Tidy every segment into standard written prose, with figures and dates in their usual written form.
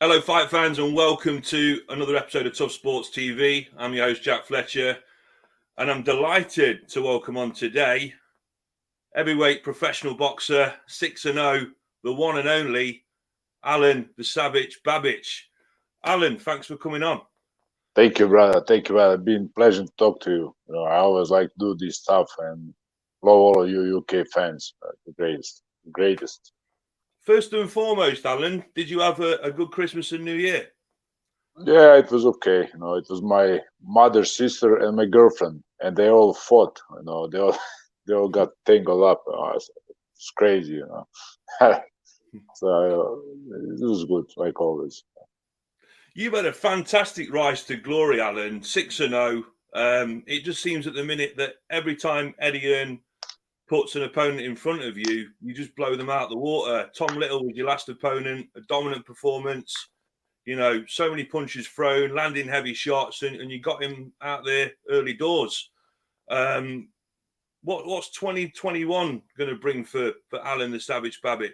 Hello, fight fans, and welcome to another episode of Tough Sports TV. I'm your host, Jack Fletcher, and I'm delighted to welcome on today heavyweight professional boxer, 6-0, the one and only Alen the Savage Babic. Alen, thanks for coming on. Thank you, brother. Thank you, brother. It's been a pleasure to talk to you. I always like to do this stuff and love all of you UK fans. The greatest. First and foremost, Alen, did you have a good Christmas and New Year? Yeah, it was okay. It was my mother's sister and my girlfriend, and they all fought. They all got tangled up. It's crazy. So it was good, like always. You've had a fantastic rise to glory, Alen. 6-0. It just seems at the minute that every time Eddie Hearn puts an opponent in front of you, you just blow them out of the water. Tom Little was your last opponent, a dominant performance. So many punches thrown, landing heavy shots, and you got him out there early doors. What's 2021 going to bring for Alen the Savage Babic?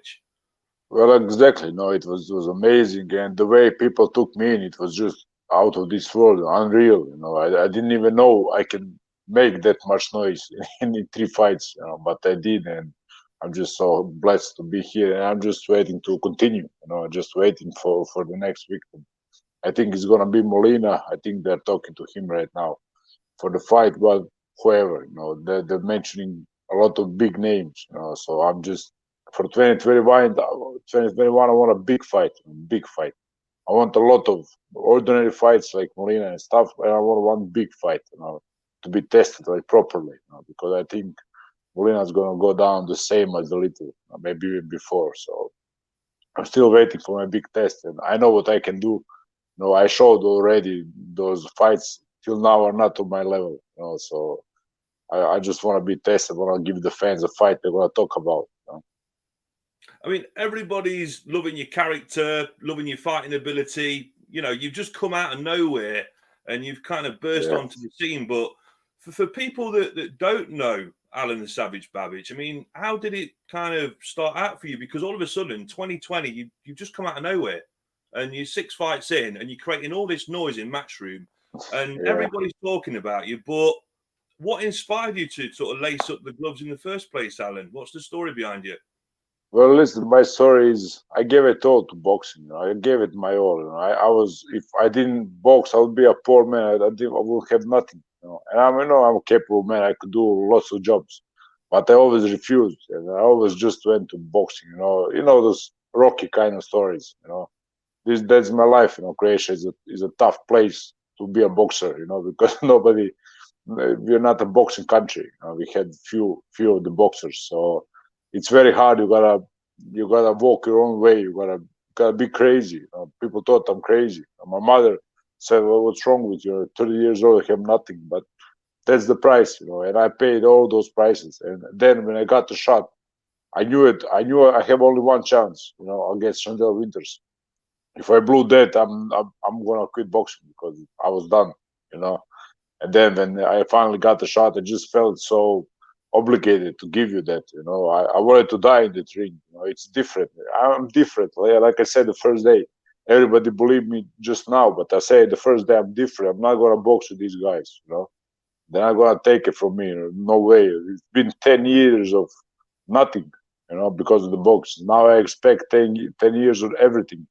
Well, exactly. No, it was amazing, and the way people took me in, it was just out of this world, unreal. I didn't even know I can make that much noise in 3 fights, but I did, and I'm just so blessed to be here, and I'm just waiting to continue. Just waiting for the next victim. I think it's gonna be Molina. I think they're talking to him right now for the fight, but whoever, they're mentioning a lot of big names. So I'm just for 2021, 2021, I want a big fight, big fight. I want a lot of ordinary fights like Molina and stuff, and I want one big fight, to be tested like properly, because I think Molina's gonna go down the same as the little, maybe even before. So I'm still waiting for my big test, and I know what I can do. I showed already those fights till now are not to my level. So I just want to be tested. I want to give the fans a fight they're gonna talk about. I mean, everybody's loving your character, loving your fighting ability. You've just come out of nowhere and you've kind of burst Yeah. onto the scene. But for people that don't know Alen the Savage Babic, I mean, how did it kind of start out for you? Because all of a sudden, 2020, you've just come out of nowhere and you're 6 fights in and you're creating all this noise in Matchroom and Yeah. everybody's talking about you. But what inspired you to sort of lace up the gloves in the first place, Alen? What's the story behind you? Well, listen, my story is I gave it all to boxing. I gave it my all. I was, if I didn't box, I would be a poor man. I would have nothing. And I'm a capable man. I could do lots of jobs, but I always refused, and I always just went to boxing. Those rocky kind of stories. That's my life. Croatia is a tough place to be a boxer. Because we're not a boxing country. We had few of the boxers, so it's very hard. You gotta walk your own way. You gotta be crazy. People thought I'm crazy. My mother said, "Well, what's wrong with you? You're 30 years old, you have nothing." But that's the price, and I paid all those prices. And then when I got the shot, I knew it. I knew I have only one chance, against Chandel Winters. If I blew that, I'm gonna quit boxing because I was done, you know. And then when I finally got the shot, I just felt so obligated to give you that. I wanted to die in the ring. It's different. I'm different. Like I said the first day, everybody believed me just now, but I say the first day I'm different. I'm not gonna box with these guys. They're not gonna take it from me. No way. It's been 10 years of nothing. Because of the box. Now I expect 10 years of everything,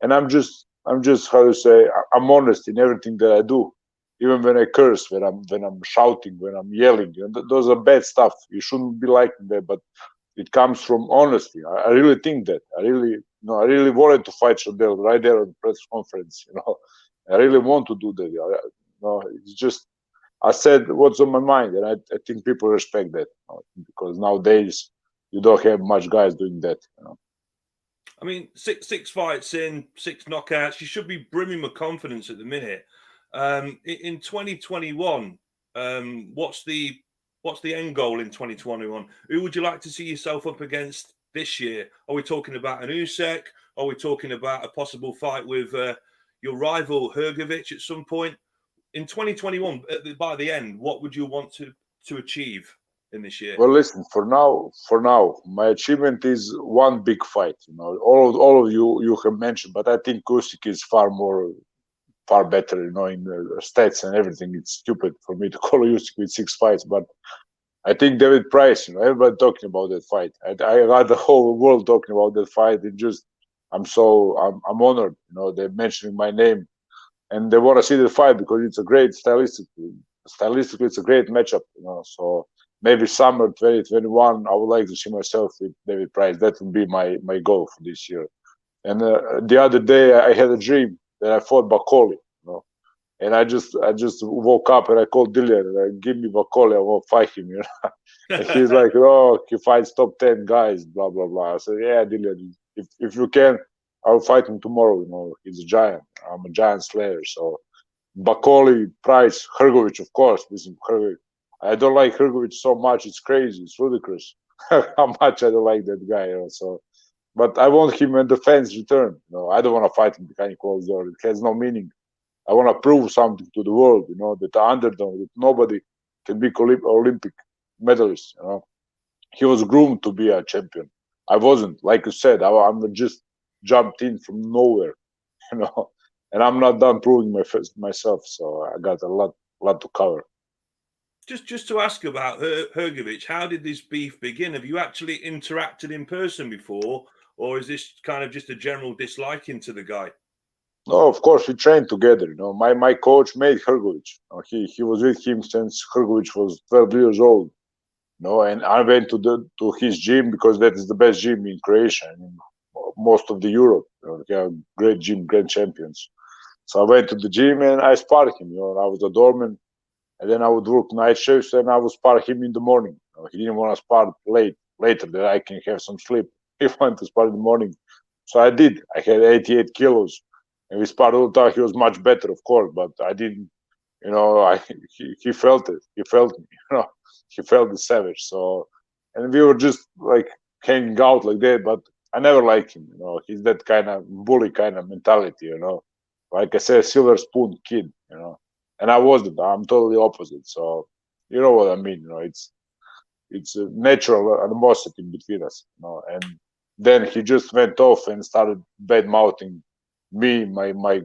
and I'm just how to say I'm honest in everything that I do, even when I curse, when I'm shouting, when I'm yelling. Those are bad stuff. You shouldn't be like that, but it comes from honesty. I really think that. I really wanted to fight Shadell right there on the press conference. I really want to do that. It's just I said what's on my mind, and I think people respect that, because nowadays you don't have much guys doing that. I mean, six fights in, 6 knockouts. You should be brimming with confidence at the minute. In 2021, what's the end goal in 2021? Who would you like to see yourself up against this year? Are we talking about an Usyk? Are we talking about a possible fight with your rival Hrgovic at some point in 2021? By the end, what would you want to achieve in this year? Well, listen. For now, my achievement is one big fight. All of you have mentioned, but I think Usyk is far better. In stats and everything. It's stupid for me to call Usyk with 6 fights, but I think David Price. Everybody talking about that fight. I got the whole world talking about that fight. I'm honored. They're mentioning my name, and they want to see the fight because it's a great stylistically it's a great matchup. So maybe summer 2021, I would like to see myself with David Price. That would be my goal for this year. And the other day I had a dream that I fought Bakoli. And I just woke up and I called Dillon and I give me Bakoli, I want to fight him. And he's like, oh, he fights top 10 guys, blah blah blah. I said, yeah, Dillon, if you can, I'll fight him tomorrow. He's a giant. I'm a giant slayer. So Bakoli, Price, Hrgovic, of course. Listen, Hrgovic. I don't like Hrgovic so much. It's crazy. It's ludicrous how much I don't like that guy. So, but I want him when the fans return. I don't want to fight him behind closed doors. It has no meaning. I want to prove something to the world. That the underdog, that nobody can be Olympic medalist. He was groomed to be a champion. I wasn't. Like you said, I'm just jumped in from nowhere. You know and I'm not done proving myself. So I got a lot to cover. Just to ask about Hrgovic, how did this beef begin? Have you actually interacted in person before, or is this kind of just a general disliking to the guy? No, of course we trained together. My coach made Hrgovic. He was with him since Hrgovic was 12 years old. And I went to his gym because that is the best gym in Croatia and in most of the Europe. They have great gym, great champions. So I went to the gym and I sparred him. I was a doorman, and then I would work night shifts and I would spar him in the morning. He didn't want to spar later that I can have some sleep. He wanted to spar in the morning. So I did. I had 88 kilos and we sparred all the time. He was much better, of course, but I didn't, he felt it. He felt me, he felt the savage. So, and we were just like hanging out like that, but I never liked him. He's that kind of bully kind of mentality, like I said, silver spoon kid, and I wasn't. I'm totally opposite. So you know what I mean. It's a natural animosity between us. And then he just went off and started bad mouthing me, my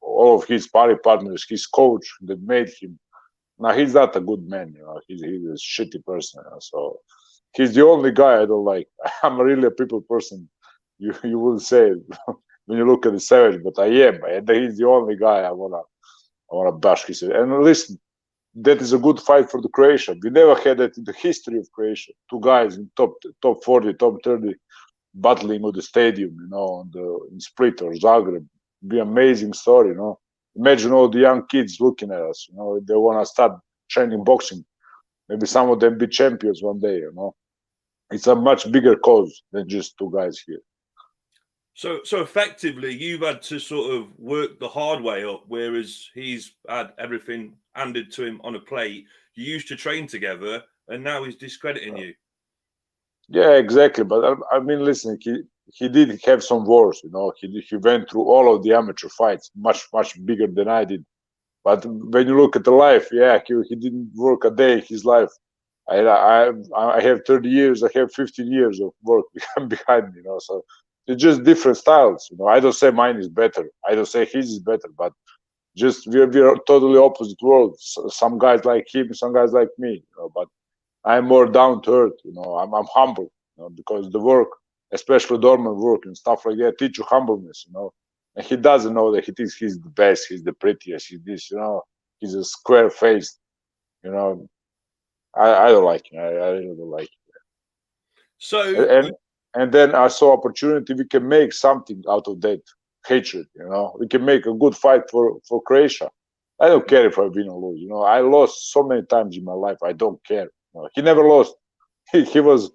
all of his party partners, his coach that made him. Now he's not a good man. He's a shitty person. So he's the only guy I don't like. I'm really a people person. You will say when you look at the savage, but I am. And he's the only guy I wanna bash his head. And listen, that is a good fight for the Croatia. We never had that in the history of Croatia. Two guys in top 40, top 30, battling on the stadium, in Split or Zagreb. It'd be an amazing story, Imagine all the young kids looking at us. They wanna start training boxing. Maybe some of them be champions one day. It's a much bigger cause than just two guys here. So effectively, you've had to sort of work the hard way up, whereas he's had everything handed to him on a plate. You used to train together, and now he's discrediting you. Yeah, exactly. But I mean, listen, he did have some wars. He went through all of the amateur fights, much bigger than I did. But when you look at the life, yeah, he didn't work a day in his life. I have 30 years, I have 15 years of work behind me, so it's just different styles. I don't say mine is better. I don't say his is better, but just we're totally opposite worlds. Some guys like him, some guys like me, but I'm more down to earth. I'm humble, because the work, especially dormant work and stuff like that, teach you humbleness. And he doesn't know that he thinks he's the best, he's the prettiest, he's this. He's a square faced. I don't like him. I really don't like him. So and then I saw opportunity. We can make something out of that hatred. We can make a good fight for Croatia. I don't care if I win or lose. I lost so many times in my life. I don't care. He never lost. He was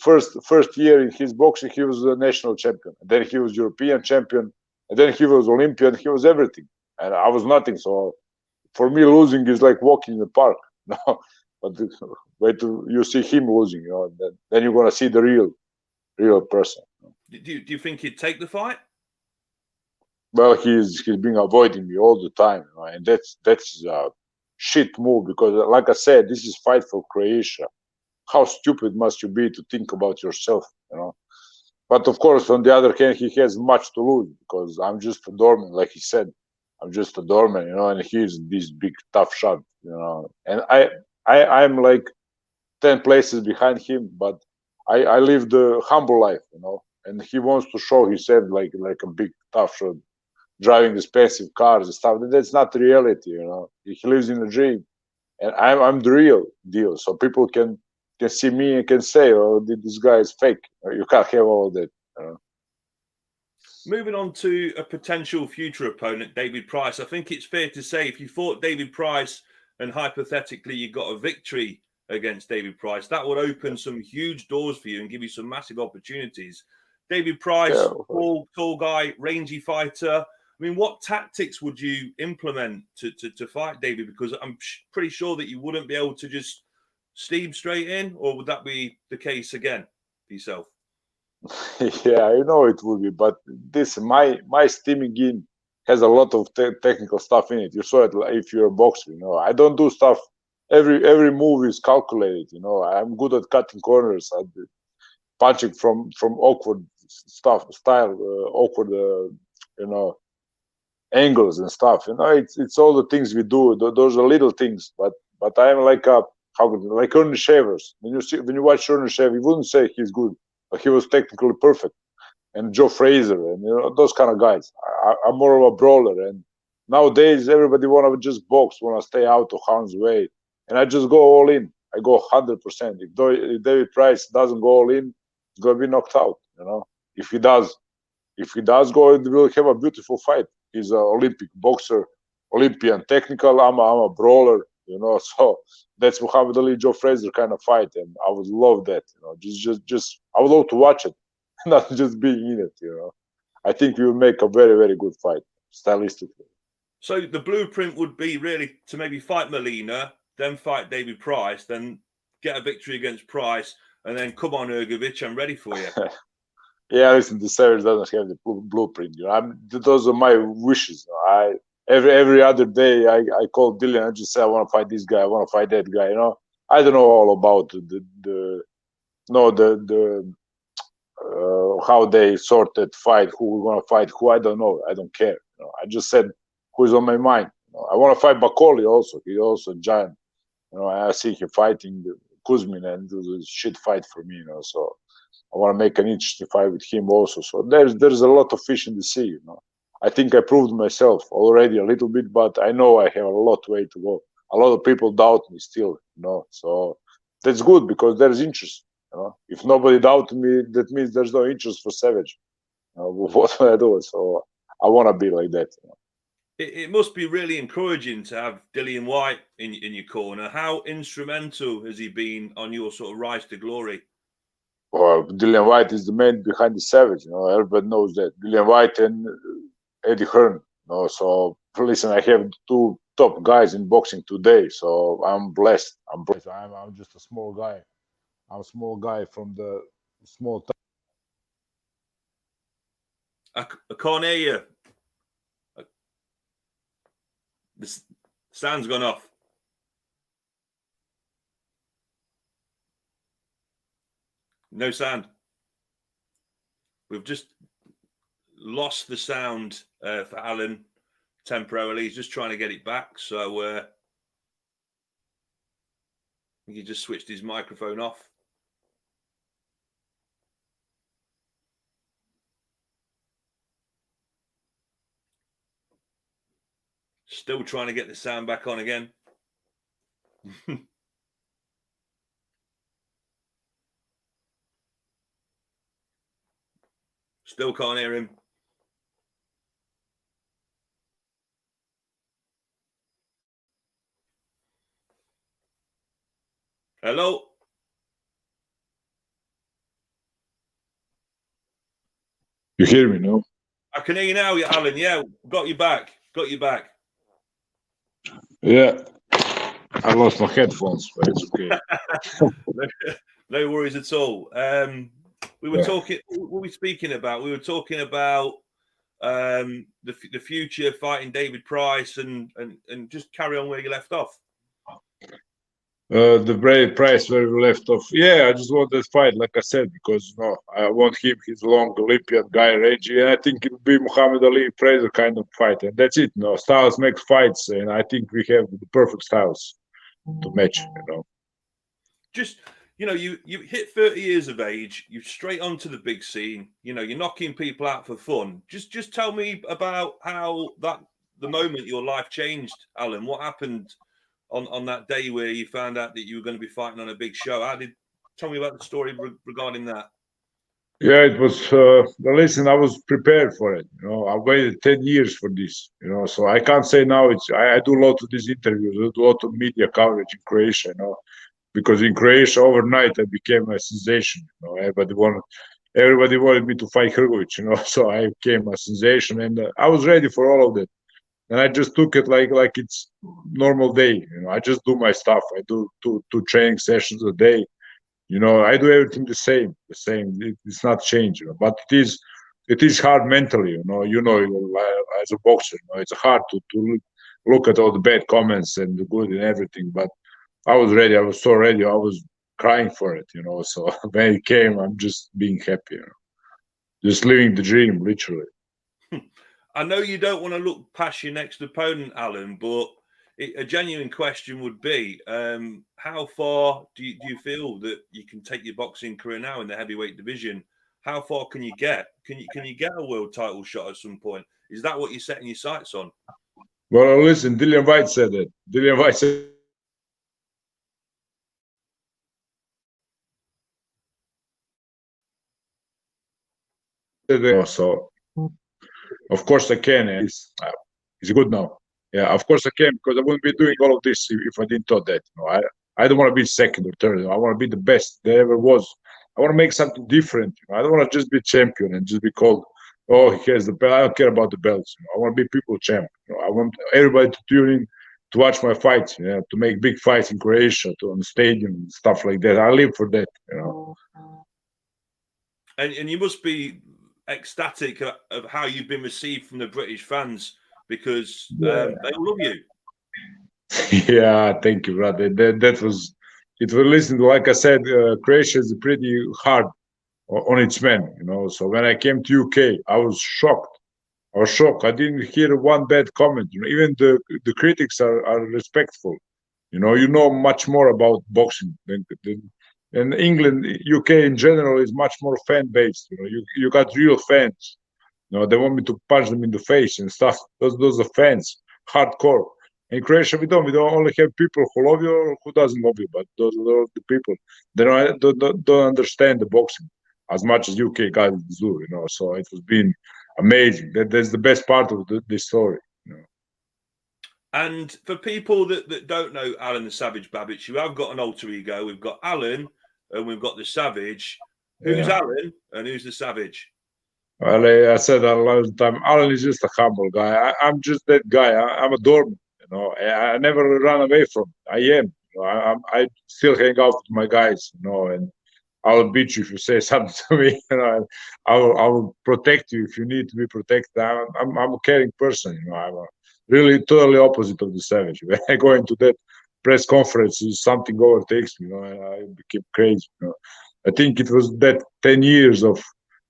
first year in his boxing. He was a national champion. And then he was European champion. And then he was Olympian. He was everything. And I was nothing. So for me, losing is like walking in the park. But wait till you see him losing, then you're gonna see the real person. do you think he'd take the fight? Well, he's been avoiding me all the time, and that's a shit move because, like I said, this is fight for Croatia. how stupid must you be to think about yourself, you know? But of course, on the other hand, he has much to lose because I'm just a doorman, like he said. I'm just a doorman, you know, and he's this big tough shot, you know. And I'm like 10 places behind him, but I live the humble life, you know. And he wants to show himself like a big tough shot, driving expensive cars and stuff. That's not reality, you know. He lives in a dream, and I'm the real deal. So people can see me and can say, "Oh, this guy is fake." You can't have all of that. You know? Moving on to a potential future opponent, David Price. I think it's fair to say if you fought David Price and hypothetically you got a victory against David Price, that would open some huge doors for you and give you some massive opportunities. David Price, Yeah, tall guy, rangy fighter. I mean, what tactics would you implement to fight David? Because I'm pretty sure that you wouldn't be able to just steam straight in, or would that be the case again for yourself? yeah, I know it will be, but this my steaming in has a lot of technical stuff in it. You saw it if you're a boxer, you know. I don't do stuff. Every move is calculated, you know. I'm good at cutting corners, at punching from awkward awkward, you know, angles and stuff. You know, it's all the things we do. Those are little things, but I'm like a like Ernie Shavers. When you watch Ernie Shaver, you wouldn't say he's good, but he was technically perfect. And Joe Fraser and you know those kind of guys. I'm more of a brawler, and nowadays everybody want to just box, want to stay out of harm's way, and I just go all in. I go 100%. If David Price doesn't go all in, he's gonna be knocked out. You know, if he does, if he does go, we'll have a beautiful fight. He's an Olympic boxer, Olympian technical. I'm a brawler, you know. So that's Muhammad Ali, Joe Fraser kind of fight, and I would love that. You know, just I would love to watch it, not just being in it. You know, I think we will make a very very good fight stylistically. So the blueprint would be really to maybe fight Molina, then fight David Price, then get a victory against Price, and then come on, Ergovic, I'm ready for you. Yeah, listen, the Savage doesn't have the blueprint. You know, those are my wishes. I every other day I call Dillon. I just say I want to fight this guy. I want to fight that guy. You know, I don't know all about the no the how they sorted fight, who we're gonna fight, who I don't know. I don't care. You know, I just said who's on my mind. You know, I want to fight Bakoli also. He's also a giant. You know, I see him fighting Kuzmin and do the shit fight for me. You know, so I want to make an interesting fight with him also. So there's a lot of fish in the sea. You know, I think I proved myself already a little bit, but I know I have a lot way to go. A lot of people doubt me still. You know, so that's good because there's interest. You know, if nobody doubted me, that means there's no interest for Savage. You know, what will I do? So I want to be like that. You know? It must be really encouraging to have Dillon White in your corner. How instrumental has he been on your sort of rise to glory? Or Dillon White is the man behind the Savage. You know, everybody knows that. Dillon White and Eddie Hearn. You know, so listen, I have two top guys in boxing today, so I'm blessed. I'm blessed. I'm just a small guy. I'm a small guy from the small town. I can't hear you. The sound's gone off. No sound. We've just lost the sound for Alen temporarily. He's just trying to get it back. So I think he just switched his microphone off. Still trying to get the sound back on again. Still can't hear him. Hello? You hear me, no? I can hear you now, Alen. Yeah, got you back. Got you back. Yeah. I lost my headphones, but it's okay. No worries at all. We were talking. What were we speaking about? We were talking about the future, fighting David Price, and just carry on where you left off. The brave price where we left off. Yeah, I just want that fight, like I said, because I want him. He's a long Olympian guy, rangy, and I think it will be Muhammad Ali Fraser kind of fight, and that's it. Styles makes fights, and I think we have the perfect styles to match. Just you hit 30 years of age, you're straight onto the big scene. You're knocking people out for fun. Just tell me about how the moment your life changed, Alan. What happened on that day where you found out that you were going to be fighting on a big show? Tell me about the story regarding that. Yeah, it was. Listen, I was prepared for it. I waited 10 years for this. So I can't say now. I do a lot of these interviews. I do a lot of media coverage in Croatia. Because in Croatia overnight I became a sensation. Everybody wanted me to fight Hrgovic. So I became a sensation, and I was ready for all of that. And I just took it like it's normal day. I just do my stuff. I do two training sessions a day. I do everything the same. It's not changed. But it is hard mentally. As a boxer, it's hard to look at all the bad comments and the good and everything. But I was ready. I was so ready. I was crying for it. So when it came, I'm just being happy. Just living the dream, literally. I know you don't want to look past your next opponent, Alan, but a genuine question would be: how far do you feel that you can take your boxing career now in the heavyweight division? How far can you get? Can you get a world title shot at some point? Is that what you're setting your sights on? Well, listen, Dillon White said that. Dillon White said that. So of course I can. And he's good now. Yeah, of course I can, because I wouldn't be doing all of this if I didn't thought that. I don't want to be second or third. I want to be the best there ever was. I want to make something different. I don't want to just be champion and just be called, oh, he has the belt. I don't care about the belts. I want to be people champ. I want everybody to tune in to watch my fights. To make big fights in Croatia, on the stadium and stuff like that. I live for that. And you must be ecstatic of how you've been received from the British fans, because they love you. Yeah, thank you, brother. That was it. Was listen, like I said, Croatia is pretty hard on its men. So when I came to UK, I was shocked. I didn't hear one bad comment. Even the critics are respectful. You know much more about boxing and England, UK in general is much more fan based. You got real fans. They want me to punch them in the face and stuff. Those are fans, hardcore. In Croatia, we don't only have people who love you or who doesn't love you, but those are the people. They don't understand the boxing as much as UK guys do. So it has been amazing. That's the best part of this story. And for people that don't know Alan the Savage Babic, you have got an alter ego. We've got Alan and we've got the Savage. Who's Alan and who's the Savage? Well, I said a lot of time, Alan is just a humble guy. I'm just that guy. I'm a doorman. I never run away from it. I am. I still hang out with my guys. And I will beat you if you say something to me. I will protect you if you need to be protected. I'm a caring person. I'm really totally opposite of the Savage. When I go into that press conference, something overtakes me. And I became crazy. I think it was that 10 years of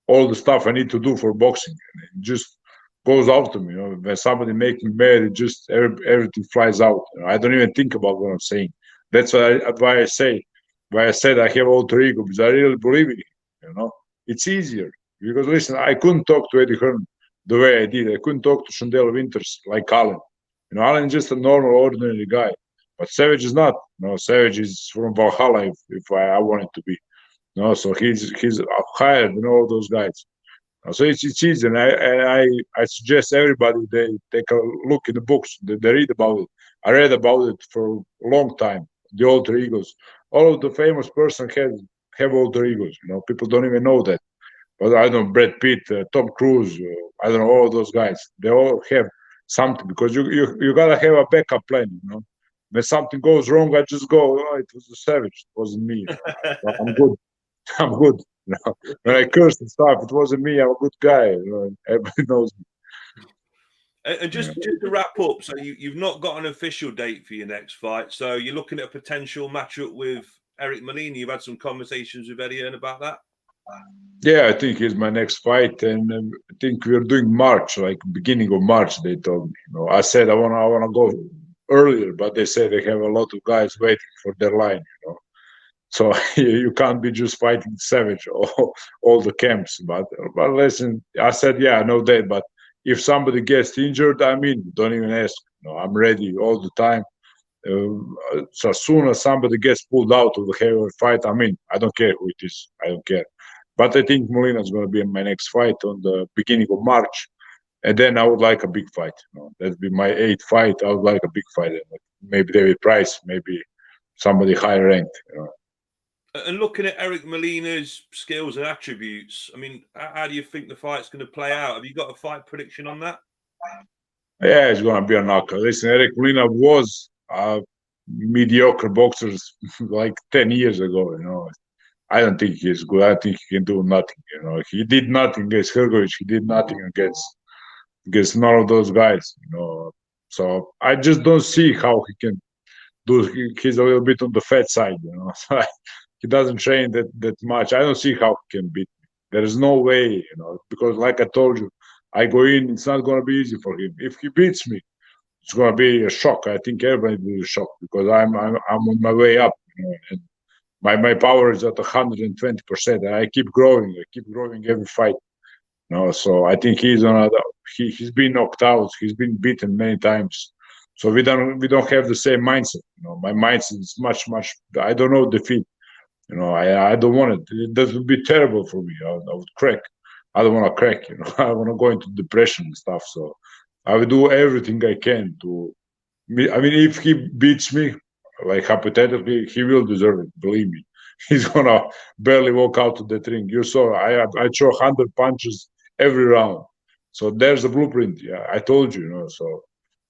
all the stuff I need to do for boxing, and it just goes out to me. When somebody makes me mad, it just everything flies out. I don't even think about what I'm saying. That's why I said I have alter ego, because I really believe in it. It's easier, because listen, I couldn't talk to Eddie Hearn the way I did. I couldn't talk to Chandel Winters like Alen. Alen is just a normal, ordinary guy, but Savage is not. Savage is from Valhalla if I want it to be. So he's higher than all those guys. So it's easy, and I suggest everybody they take a look in the books. They read about it. I read about it for a long time. The alter egos. All of the famous person have alter egos. People don't even know that. But I don't know, Brad Pitt, Tom Cruise. I don't know, all those guys. They all have something, because you gotta have a backup plan. When something goes wrong, I just go, oh, it was the Savage. It wasn't me. I'm good. I'm good. When I cursed and stuff, it wasn't me. I'm a good guy. Everybody knows me. And just to wrap up, so you've not got an official date for your next fight. So you're looking at a potential matchup with Eric Molina. You've had some conversations with Eddie about that? Yeah, I think he's my next fight, and I think we're doing March, like beginning of March. They told me. I said I wanna go earlier, but they said they have a lot of guys waiting for their line. So you can't be just fighting Savage all the camps. But listen, I said, yeah, I know that. But if somebody gets injured, I mean, don't even ask. I'm ready all the time. So as soon as somebody gets pulled out of the heavyweight fight, I mean, I don't care who it is. I don't care. But I think Molina is going to be in my next fight on the beginning of March. And then I would like a big fight. That'd be my 8th fight. I would like a big fight. Maybe David Price, maybe somebody higher ranked. And looking at Eric Molina's skills and attributes, I mean, how do you think the fight's going to play out? Have you got a fight prediction on that? Yeah, it's going to be a knockout. Listen, Eric Molina was a mediocre boxer like 10 years ago. I don't think he's good. I think he can do nothing. He did nothing against Hrgovic. He did nothing against none of those guys. So I just don't see how he can do. He's a little bit on the fat side. So he doesn't train that much. I don't see how he can beat me. There is no way. Because like I told you, I go in. It's not going to be easy for him. If he beats me, it's going to be a shock. I think everybody will be shocked because I'm on my way up. And my power is at 120%, and I keep growing. I keep growing every fight. So I think he's he's been knocked out. He's been beaten many times. So we don't have the same mindset. My mindset is much. I don't know defeat. I don't want it. That would be terrible for me. I would crack. I don't want to crack. I want to go into depression and stuff. So I will do everything I can to. I mean, if he beats me, like hypothetically, he will deserve it. Believe me, he's gonna barely walk out to the ring. You saw I throw 100 punches every round. So there's a blueprint. Yeah, I told you. So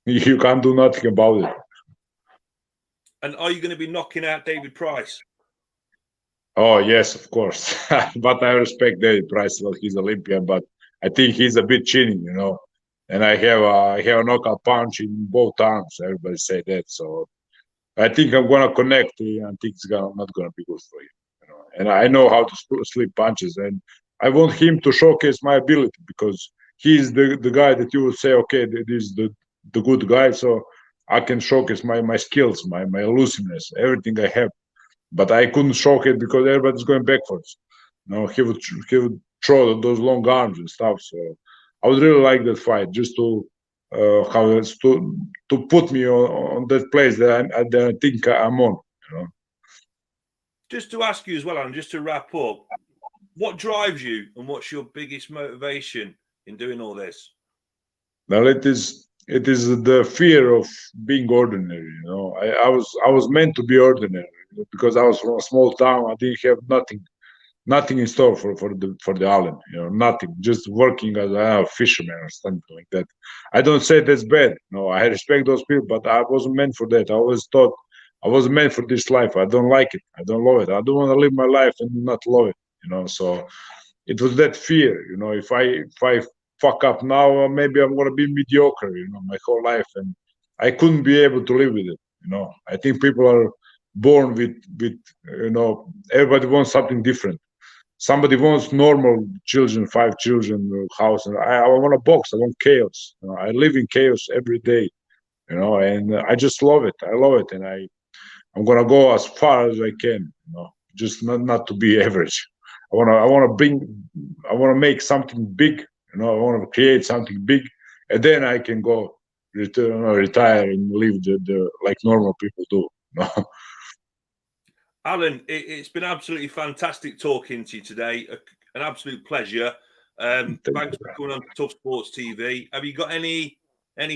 you can't do nothing about it. And are you going to be knocking out David Price? Oh yes, of course. But I respect David Price. He's Olympian, but I think he's a bit cheating. And I have a knockout punch in both arms. Everybody say that. So I think I'm gonna connect. I think it's not gonna be good for you. And I know how to slip punches, and I want him to showcase my ability because he's the guy that you would say, okay, this is the good guy, so I can showcase my skills, my elusiveness, everything I have. But I couldn't showcase because everybody's going backwards. He would throw those long arms and stuff. So I would really like that fight just to to put me on that place that I think I'm on. Just to ask you as well, and just to wrap up, what drives you and what's your biggest motivation in doing all this? Well, it is the fear of being ordinary. I was meant to be ordinary because I was from a small town. I didn't have nothing in store for the Alen. Nothing. Just working as a fisherman or something like that. I don't say that's bad. No, I respect those people, but I wasn't meant for that. I always thought I wasn't meant for this life. I don't like it. I don't love it. I don't want to live my life and not love it. So it was that fear. If I fuck up now, maybe I'm gonna be mediocre. My whole life, and I couldn't be able to live with it. I think people are born with everybody wants something different. Somebody wants normal children, 5 children, house, and I want a box. I want chaos. I live in chaos every day. And I just love it. I love it, and I'm gonna go as far as I can. Just not to be average. I wanna make something big. I want to create something big, and then I can go retire and live the like normal people do. Alen, it's been absolutely fantastic talking to you today. An absolute pleasure. Thanks for coming on Tough Sports TV. Have you got any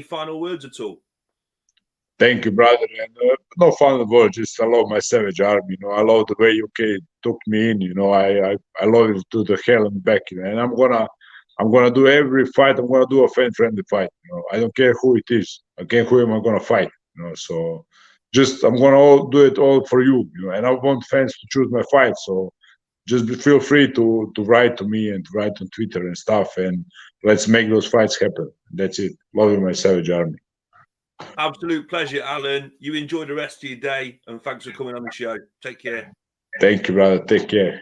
final words at all? Thank you, brother. And no final words. Just I love my Savage Army. I love the way UK took me in. I love it to the hell and back. And I'm gonna do every fight. I'm gonna do a fan-friendly fight. I don't care who it is. I care who am I gonna fight. So just I'm gonna do it all for you. And I want fans to choose my fight. So just feel free to write to me and write on Twitter and stuff, and let's make those fights happen. That's it. Love you, my Savage Army. Absolute pleasure, Alan. You enjoy the rest of your day, and thanks for coming on the show. Take care. Thank you, brother. Take care.